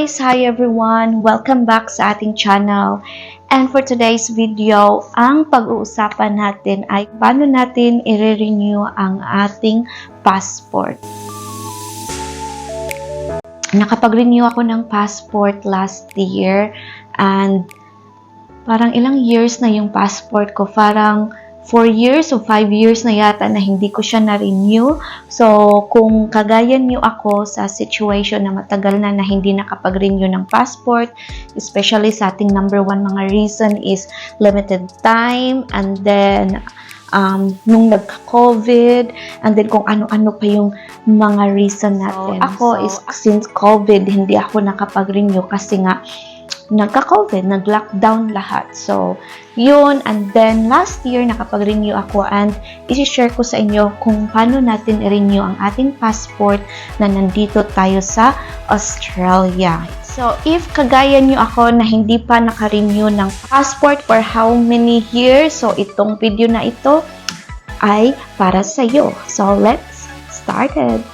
guys! Hi everyone! Welcome back sa ating channel. And for today's video, ang pag-uusapan natin ay paano natin i-renew ang ating passport. Nakapag-renew ako ng passport last year and parang ilang years na yung passport ko. Parang 4 years o 5 years na yata na hindi ko siya na-renew. So, kung kagaya niyo ako sa situation na matagal na hindi nakapag-renew ng passport, especially sa ating number one mga reason is limited time, and then nung nagka-COVID, and then kung ano-ano pa yung mga reason natin. So, since COVID, hindi ako nakapag-renew kasi nga nagka-COVID, nag-lockdown lahat. So, yun. And then, last year, nakapag-renew ako and isi-share ko sa inyo kung paano natin i-renew ang ating passport na nandito tayo sa Australia. So, if kagaya nyo ako na hindi pa naka-renew ng passport for how many years, so itong video na ito ay para sa iyo. So, let's start it.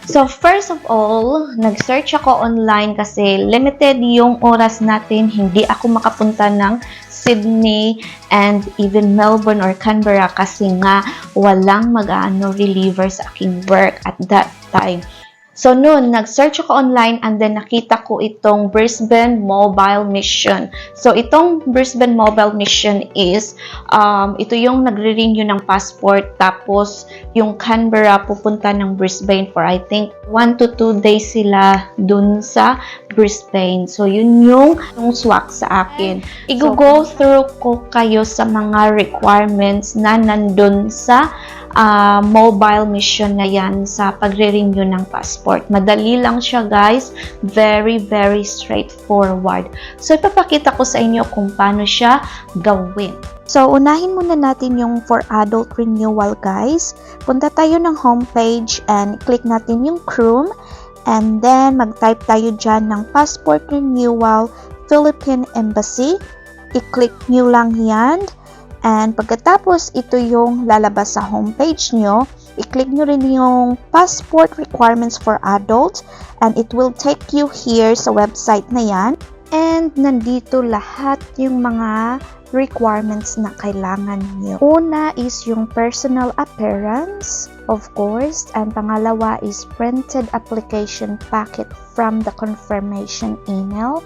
So, first of all, nag-search ako online kasi limited yung oras natin. Hindi ako makapunta ng Sydney and even Melbourne or Canberra kasi nga walang reliever sa aking work at that time. So, noon, nag-search ako online and then nakita ko itong Brisbane Mobile Mission. So, itong Brisbane Mobile Mission is, ito yung nagre-renew ng passport. Tapos, yung Canberra pupunta ng Brisbane for I think 1 to 2 days sila dun sa Brisbane. So, yun yung swak sa akin. I-go through ko kayo sa mga requirements na nandun sa mobile mission na yan sa pagre-renew ng passport. Madali lang siya, guys. Very, very straightforward. So, ipapakita ko sa inyo kung paano siya gawin. So, unahin muna natin yung for adult renewal, guys. Punta tayo ng homepage and click natin yung Chrome. And then, mag-type tayo dyan ng Passport Renewal Philippine Embassy. I-click nyo lang yan. And pagkatapos, ito yung lalabas sa homepage nyo. I-click nyo rin yung passport requirements for adults. And it will take you here sa website na yan. And nandito lahat yung mga requirements na kailangan nyo. Una is yung personal appearance, of course. And pangalawa is printed application packet from the confirmation email.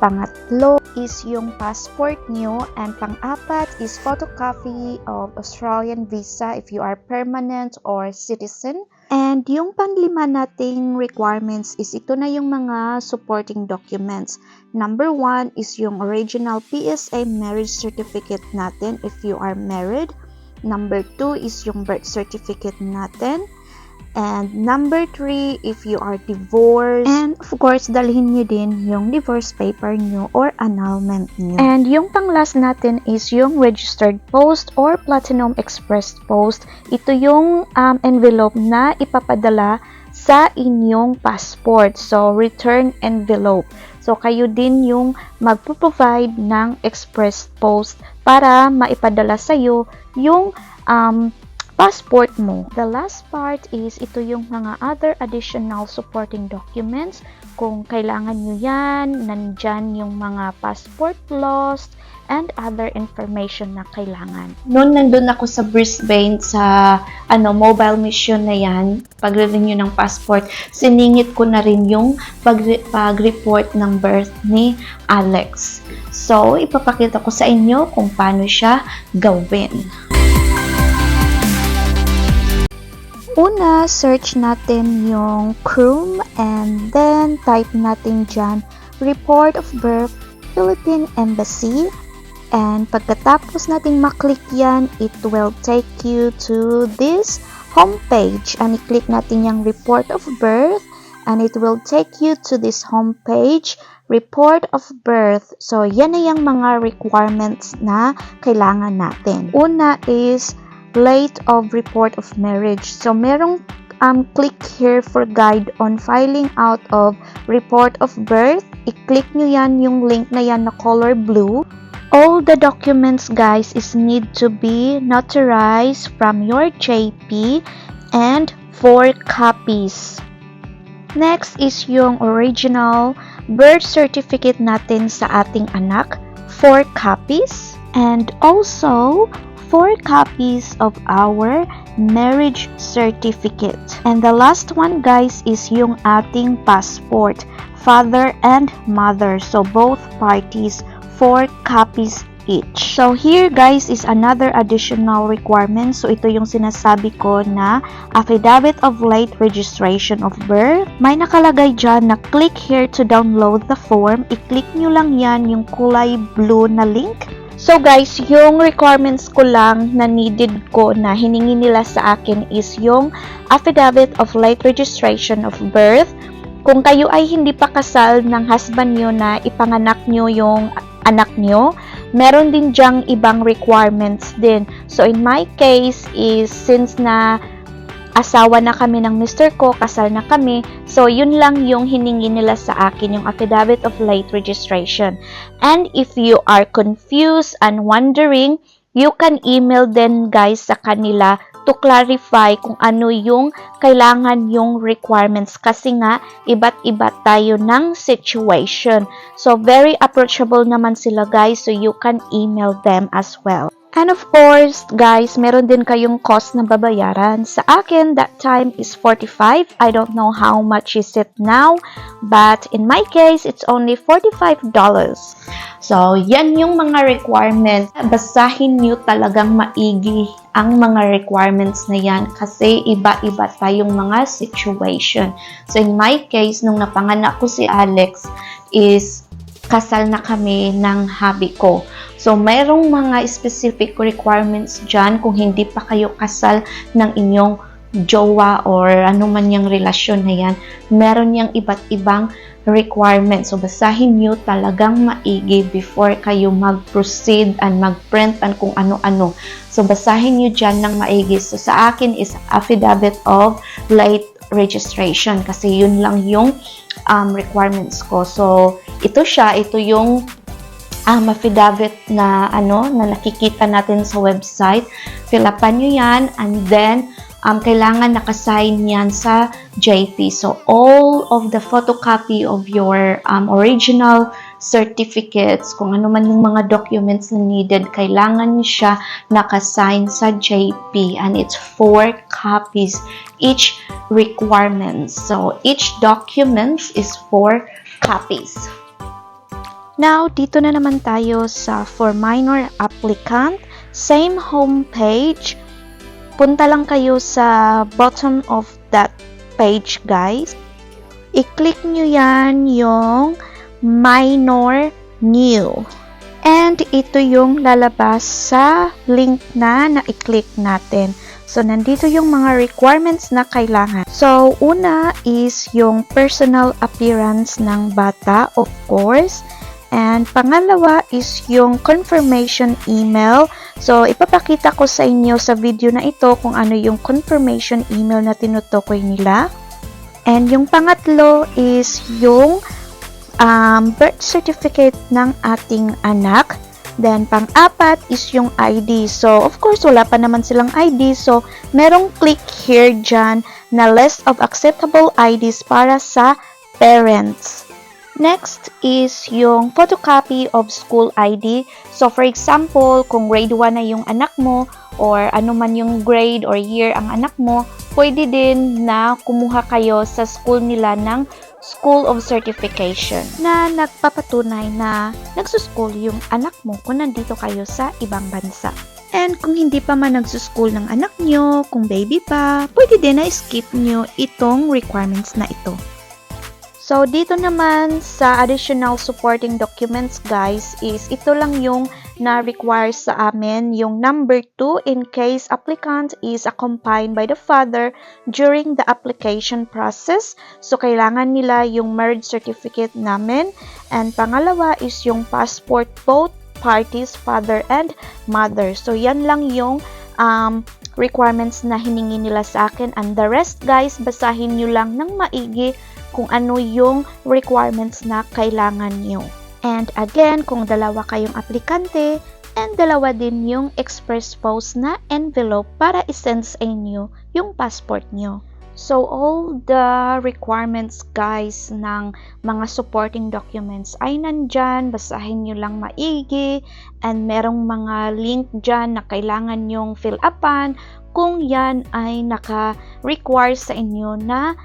Pangatlo is yung passport nyo, and pang-apat is photocopy of Australian visa if you are permanent or citizen. And yung panglima nating requirements is ito na yung mga supporting documents. Number 1 is yung original PSA marriage certificate natin if you are married. Number 2 is yung birth certificate natin. And number 3, if you are divorced. And of course, dalhin nyo din yung divorce paper nyo or annulment nyo. And yung pang-last natin is yung registered post or platinum express post. Ito yung envelope na ipapadala sa inyong passport. So, return envelope. So, kayo din yung magpo-provide ng express post para maipadala sa'yo yung passport mo. The last part is ito yung mga other additional supporting documents. Kung kailangan nyo yan, nandyan yung mga passport lost and other information na kailangan. Noon nandun ako sa Brisbane sa mobile mission na yan, pag-renew ng passport, siningit ko na rin yung pag-report ng birth ni Alex. So, ipapakita ko sa inyo kung paano siya gawin. Una, search natin yung Chrome and then type natin dyan Report of Birth Philippine Embassy. And pagkatapos nating maklik yan, it will take you to this homepage. And i-click natin yung Report of Birth and it will take you to this homepage, Report of Birth. So, yan na yung mga requirements na kailangan natin. Una is Late of Report of Marriage. So, merong click here for guide on filing out of Report of Birth. I-click nyo yan, yung link na yan na color blue. All the documents, guys, is need to be notarized from your JP and 4 copies. Next is yung original birth certificate natin sa ating anak, 4 copies. And also, 4 copies of our marriage certificate. And the last one guys is yung ating passport, father and mother. So both parties, 4 copies each. So here guys is another additional requirement. So ito yung sinasabi ko na affidavit of late registration of birth. May nakalagay dyan na click here to download the form. I-click nyo lang yan yung kulay blue na link. So guys, yung requirements ko lang na needed ko na hiningi nila sa akin is yung affidavit of late registration of birth. Kung kayo ay hindi pa kasal ng husband nyo na ipanganak nyo yung anak nyo, meron din dyang ibang requirements din. So in my case is since na asawa na kami ng mister ko, kasal na kami, so yun lang yung hiningi nila sa akin, yung affidavit of late registration. And if you are confused and wondering, you can email them guys sa kanila to clarify kung ano yung kailangan yung requirements kasi nga iba't iba tayo ng situation. So very approachable naman sila guys, so you can email them as well. And of course, guys, meron din kayong cost na babayaran. Sa akin, that time is $45. I don't know how much is it now, but in my case, it's only $45. So, yan yung mga requirements. Basahin nyo talagang maigi ang mga requirements na yan kasi iba-iba tayong mga situation. So, in my case, nung napanganak ko si Alex is kasal na kami ng hubby ko. So, mayroong mga specific requirements dyan kung hindi pa kayo kasal ng inyong jowa or ano man yung relasyon na yan. Meron yung iba't ibang requirements. So, basahin nyo talagang maigi before kayo mag-proceed and mag-print and kung ano-ano. So, basahin nyo dyan ng maigi. So, sa akin is affidavit of late registration kasi yun lang yung requirements ko. So, ito yung affidavit na na nakikita natin sa website. Fill upan nyo yan and then kailangan nakasign yan sa JP. So, all of the photocopy of your original certificates, kung ano man yung mga documents na needed, kailangan nyo siya nakasign sa JP and it's 4 copies each requirements. So, each document is 4 copies. Now, dito na naman tayo sa for minor applicant. Same homepage. Punta lang kayo sa bottom of that page, guys. I-click nyo yan yung minor new. And ito yung lalabas sa link na i-click natin. So, nandito yung mga requirements na kailangan. So, una is yung personal appearance ng bata, of course. And pangalawa is yung confirmation email. So, ipapakita ko sa inyo sa video na ito kung ano yung confirmation email na tinutukoy nila. And yung pangatlo is yung birth certificate ng ating anak. Then, pang-apat is yung ID. So, of course, wala pa naman silang ID. So, merong click here dyan na list of acceptable IDs para sa parents. Next is yung photocopy of school ID. So, for example, kung grade 1 na yung anak mo or ano man yung grade or year ang anak mo, pwede din na kumuha kayo sa school nila ng School of Certification na nagpapatunay na nagsuschool yung anak mo kung nandito kayo sa ibang bansa. And kung hindi pa man nagsuschool ng anak nyo, kung baby pa, pwede din na skip nyo itong requirements na ito. So, dito naman sa additional supporting documents, guys, is ito lang yung na-require sa amin, yung number 2 in case applicant is accompanied by the father during the application process. So, kailangan nila yung marriage certificate namin. And pangalawa is yung passport, both parties, father and mother. So, yan lang yung requirements na hiningi nila sa akin. And the rest, guys, basahin nyo lang ng maigi kung ano yung requirements na kailangan nyo. And again, kung dalawa kayong aplikante, and dalawa din yung express post na envelope para isend sa inyo yung passport nyo. So, all the requirements, guys, ng mga supporting documents ay nandyan. Basahin nyo lang maigi. And merong mga link dyan na kailangan nyong fill upan kung yan ay naka-require sa inyo na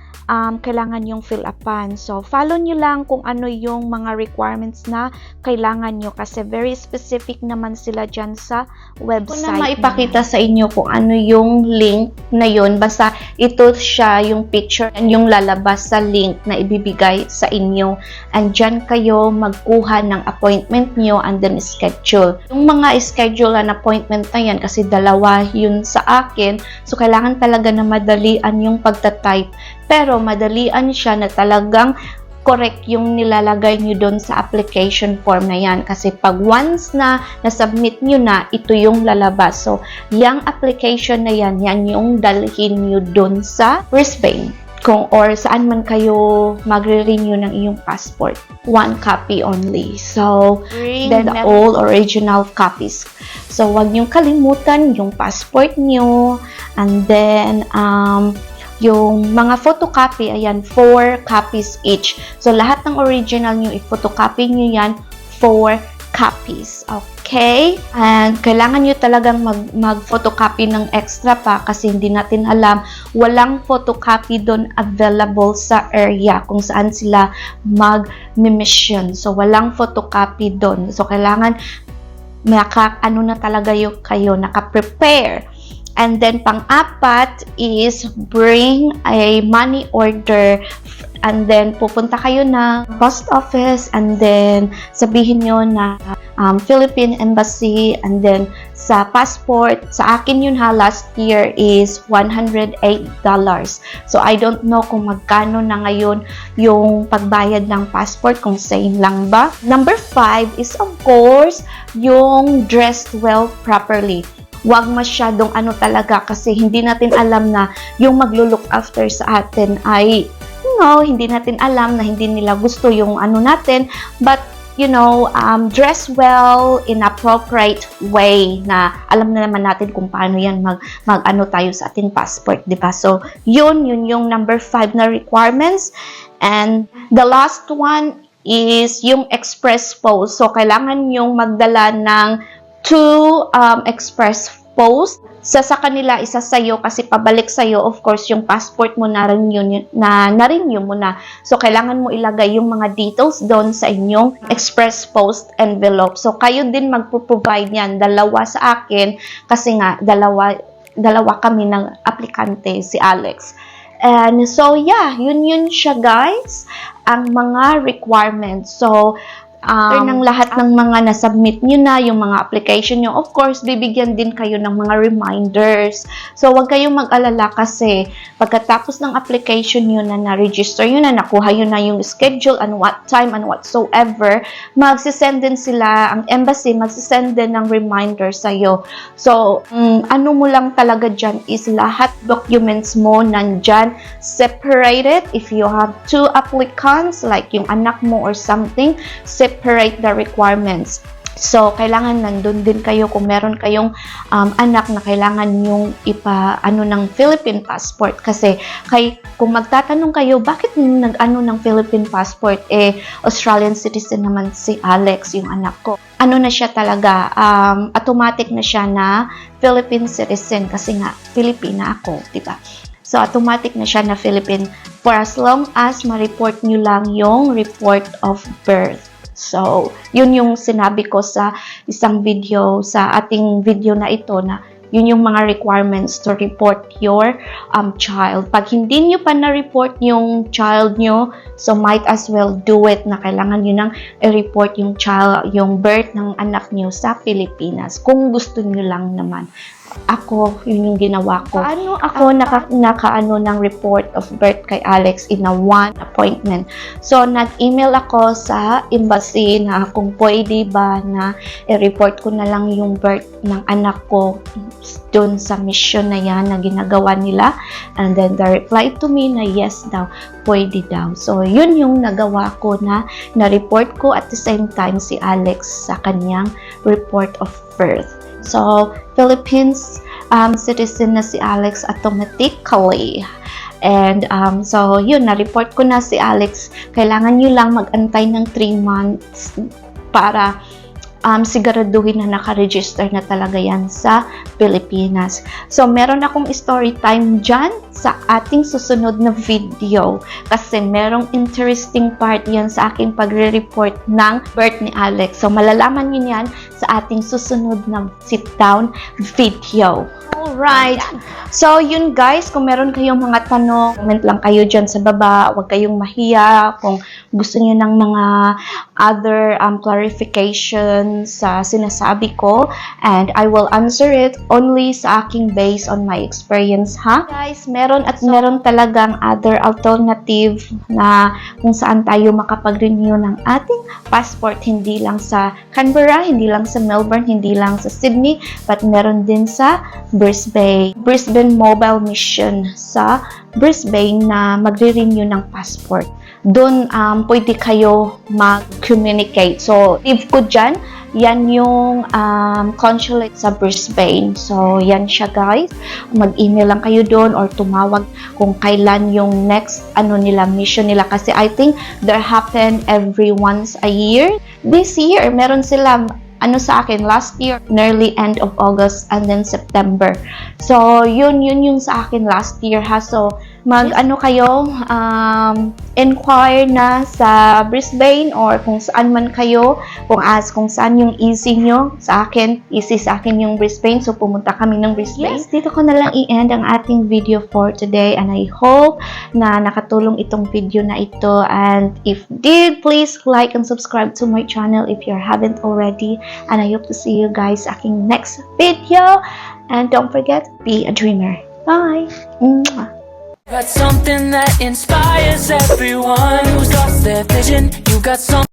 kailangan yung fill upan. So, follow nyo lang kung ano yung mga requirements na kailangan nyo kasi very specific naman sila dyan sa website. Kung na maipakita sa inyo kung ano yung link na yun, basta ito siya yung picture and yung lalabas sa link na ibibigay sa inyo. And dyan kayo magkuha ng appointment nyo and then schedule. Yung mga schedule and appointment na yan, kasi dalawa yun sa akin, so kailangan talaga na madalian yung pagta-type. Pero madalian siya na talagang correct yung nilalagay nyo doon sa application form na yan. Kasi pag once na nasubmit nyo na, ito yung lalabas. So, yung application na yan, yan yung dalhin nyo doon sa Brisbane. Kung or saan man kayo magre-renew ng iyong passport. One copy only. So, then all original copies. So, wag niyong kalimutan yung passport nyo. And then, yung mga photocopy, ayan, 4 copies each. So, lahat ng original nyo, i-photocopy nyo yan, 4 copies. Okay? And kailangan nyo talagang mag-photocopy ng extra pa kasi hindi natin alam, walang photocopy doon available sa area kung saan sila mag-mission. So, walang photocopy doon. So, kailangan ano na talaga kayo, naka-prepare. And then, pang-apat is bring a money order. And then, pupunta kayo na post office. And then, sabihin nyo na Philippine Embassy. And then, sa passport, sa akin yun ha, last year is $108. So, I don't know kung magkano na ngayon yung pagbayad ng passport, kung same lang ba. Number 5 is, of course, yung dressed well properly. Huwag masyadong talaga kasi hindi natin alam na yung maglo-look after sa atin ay, hindi natin alam na hindi nila gusto yung natin. But, dress well in appropriate way na alam na naman natin kung paano yan mag tayo sa ating passport, diba? So, yun yung number 5 na requirements. And the last one is yung express post. So, kailangan yung magdala ng 2 express post. Sa kanila, isa sa'yo kasi pabalik sa'yo, of course, yung passport mo na-renew mo na. So, kailangan mo ilagay yung mga details doon sa inyong express post envelope. So, kayo din magpo-provide yan. 2 sa akin kasi nga, dalawa kami ng aplikante, si Alex. And so, yeah, yun siya, guys, ang mga requirements. So, after ng lahat ng mga nasubmit nyo na, yung mga application nyo, of course, bibigyan din kayo ng mga reminders. So, huwag kayong mag-alala kasi pagkatapos ng application nyo na na-register nyo na, nakuha nyo na yung schedule and what time and whatsoever, magsisend din sila, ang embassy, magsisend din ng reminder sa'yo. So, ano mo lang talaga dyan is lahat documents mo nandyan, separated. If you have 2 applicants, like yung anak mo or something, separate the requirements. So, kailangan nandun din kayo kung meron kayong anak na kailangan yung ng Philippine passport. Kasi, kung magtatanong kayo, bakit nag-ano ng Philippine passport? Australian citizen naman si Alex, yung anak ko. Ano na siya talaga, automatic na siya na Philippine citizen kasi nga, Filipina ako, diba? So, automatic na siya na Philippine for as long as ma-report nyo lang yung report of birth. So, yun yung sinabi ko sa isang video, sa ating video na ito na yun yung mga requirements to report your child. Pag hindi nyo pa na-report yung child nyo, so might as well do it na kailangan nyo nang i-report yung child, yung birth ng anak nyo sa Pilipinas. Kung gusto nyo lang naman. Ako, yun yung ginawa ko. Paano ako nakaano ng report of birth kay Alex in a 1 appointment? So, nag-email ako sa embassy na kung pwede ba na i-report ko na lang yung birth ng anak ko dun sa mission na yan na ginagawa nila. And then, they replied to me na yes daw, pwede daw. So, yun yung nagawa ko na-report ko at the same time si Alex sa kanyang report of birth. So, Philippines citizen na si Alex automatically. And so yun, na-report ko na si Alex. Kailangan nyo lang mag-antay ng 3 months para siguraduhin na nakaregister na talaga yan sa Pilipinas. So, meron akong story time dyan sa ating susunod na video kasi merong interesting part yan sa aking pagre-report ng birth ni Alex. So, malalaman nyo yan sa ating susunod na sit-down video. Alright. So, yun guys, kung meron kayong mga tanong, comment lang kayo dyan sa baba. Huwag kayong mahiya. Kung gusto niyo ng mga other clarification sa sinasabi ko, and I will answer it only sa aking based on my experience, ha? Guys, meron talagang other alternative na kung saan tayo makapag-renew ng ating passport, hindi lang sa Canberra, hindi lang sa Melbourne, hindi lang sa Sydney, but meron din sa Brisbane Mobile Mission sa Brisbane na magre-renew ng passport. Doon pwede kayo mag-communicate. So, if ko dyan, yan yung consulate sa Brisbane. So, yan siya guys. Mag-email lang kayo doon or tumawag kung kailan yung next mission nila. Kasi I think there happen every once a year. This year, meron sila sa akin, last year, nearly end of August and then September. So, yun yung sa akin last year ha. So, kayo, inquire na sa Brisbane or kung saan man kayo, kung saan yung easy nyo. Sa akin, easy sa akin yung Brisbane. So, pumunta kami ng Brisbane. Yes, dito ko na lang i-end ang ating video for today and I hope na nakatulong itong video na ito. And if did, please like and subscribe to my channel if you haven't already. And I hope to see you guys aking next video. And don't forget, be a dreamer. Bye! Mwah. Got something that inspires everyone who's lost their vision. You got something